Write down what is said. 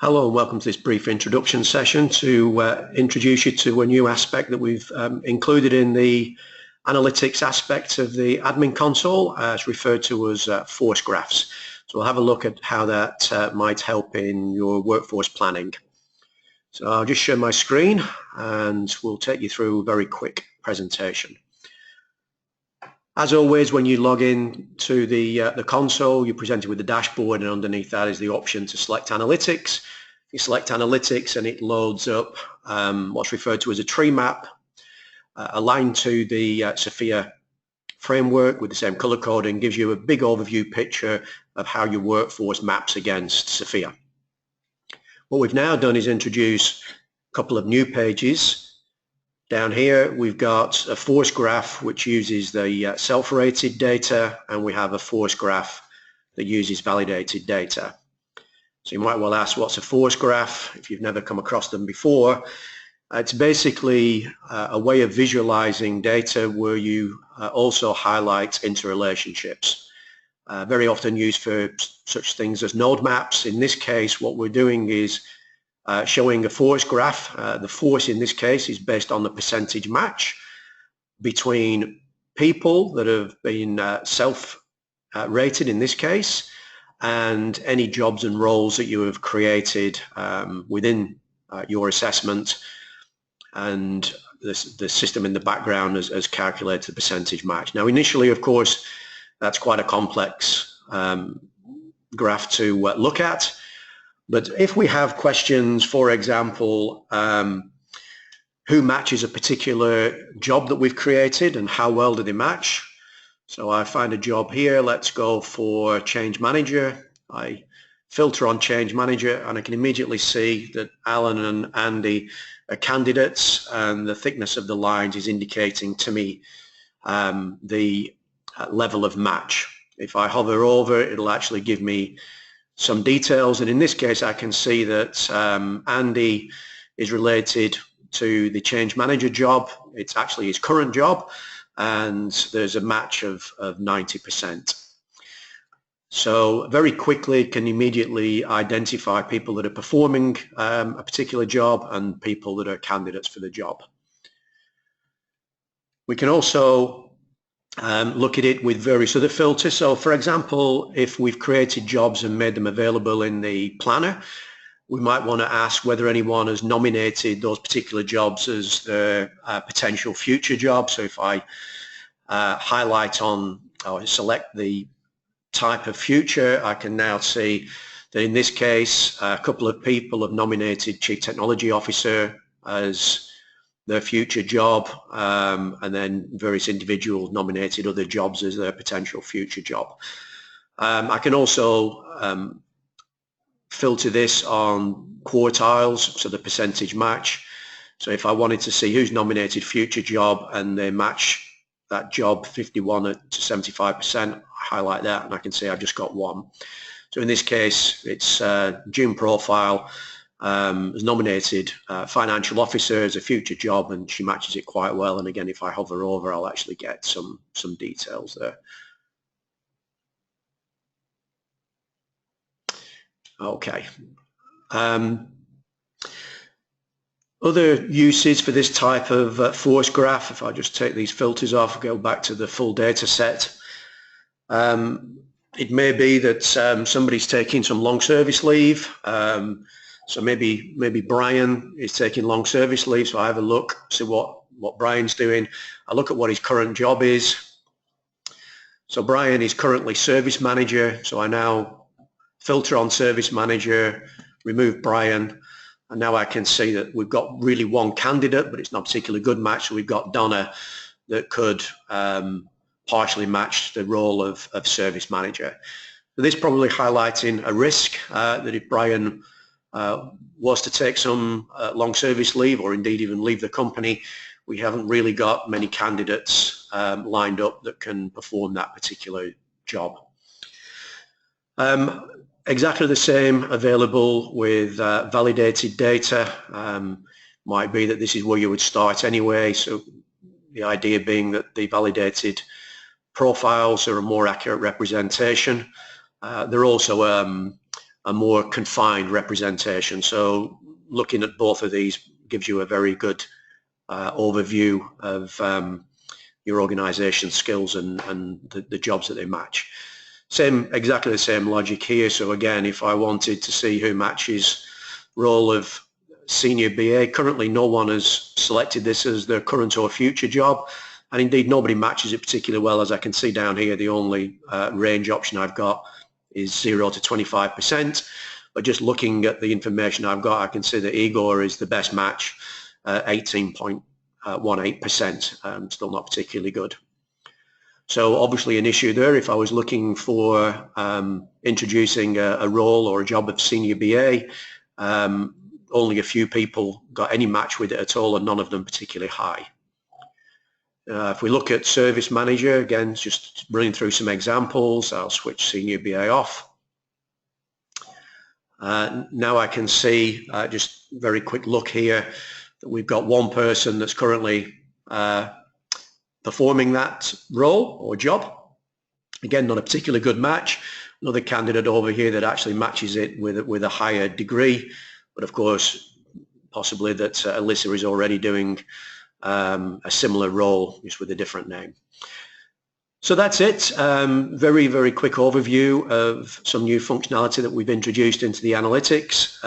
Hello and welcome to this brief introduction session to introduce you to a new aspect that we've included in the analytics aspect of the admin console, as referred to as force graphs. So we'll have a look at how that might help in your workforce planning. So I'll just share my screen and we'll take you through a very quick presentation. As always, when you log in to the console, you're presented with the dashboard, and underneath that is the option to select analytics. You select analytics and it loads up what's referred to as a tree map aligned to the Sophia framework with the same color coding, gives you a big overview picture of how your workforce maps against Sophia. What we've now done is introduce a couple of new pages. Down here we've got a force graph which uses the self-rated data, and we have a force graph that uses validated data. So you might well ask, what's a force graph if you've never come across them before? It's basically a way of visualizing data where you also highlight interrelationships. Very often used for such things as node maps. In this case, what we're doing is showing a force graph. The force in this case is based on the percentage match between people that have been self-rated in this case, and any jobs and roles that you have created within your assessment, and the system in the background has calculated the percentage match. Now initially, of course, that's quite a complex graph to look at. But if we have questions, for example, who matches a particular job that we've created and how well do they match? So I find a job here, let's go for change manager. I filter on change manager and I can immediately see that Alan and Andy are candidates, and the thickness of the lines is indicating to me the level of match. If I hover over, it'll actually give me some details, and in this case I can see that Andy is related to the change manager job. It's actually his current job, and there's a match of 90%. So very quickly can immediately identify people that are performing a particular job and people that are candidates for the job. We can also look at it with various other filters. So for example, if we've created jobs and made them available in the planner, we might want to ask whether anyone has nominated those particular jobs as their potential future job. So if I highlight on or select the type of future, I can now see that in this case a couple of people have nominated Chief Technology Officer as their future job, and then various individuals nominated other jobs as their potential future job. I can also filter this on quartiles, so the percentage match. So if I wanted to see who's nominated future job and they match that job 51 to 75%, highlight that and I can see I've just got one. So in this case it's June Profile has nominated financial officer as a future job, and she matches it quite well, and again if I hover over I'll actually get some details there. Okay. Other uses for this type of force graph, if I just take these filters off, go back to the full data set. It may be that somebody's taking some long service leave. So maybe Brian is taking long service leave, so I have a look, see what Brian's doing. I look at what his current job is. So Brian is currently service manager, so I now filter on service manager, remove Brian, and now I can see that we've got really one candidate, but it's not a particularly good match. So we've got Donna that could partially match the role of service manager. So this probably highlighting a risk that if Brian was to take some long service leave, or indeed even leave the company, we haven't really got many candidates lined up that can perform that particular job. Exactly the same available with validated data. Might be that this is where you would start anyway, so the idea being that the validated profiles are a more accurate representation. They're also a more confined representation. So looking at both of these gives you a very good overview of your organization's skills and the jobs that they match. Exactly the same logic here. So again, if I wanted to see who matches role of senior BA, currently no one has selected this as their current or future job, and indeed nobody matches it particularly well. As I can see down here, the only range option I've got is 0 to 25%, but just looking at the information I've got, I can see that Igor is the best match, 18.18%, still not particularly good. So obviously an issue there. If I was looking for introducing a role or a job of senior BA, only a few people got any match with it at all, and none of them particularly high. If we look at service manager, again, just running through some examples, I'll switch senior BA off. Now I can see, just very quick look here, that we've got one person that's currently performing that role or job. Again, not a particularly good match. Another candidate over here that actually matches it with a higher degree, but of course, possibly that Alyssa is already doing a similar role, just with a different name. So that's it. Very, very quick overview of some new functionality that we've introduced into the analytics.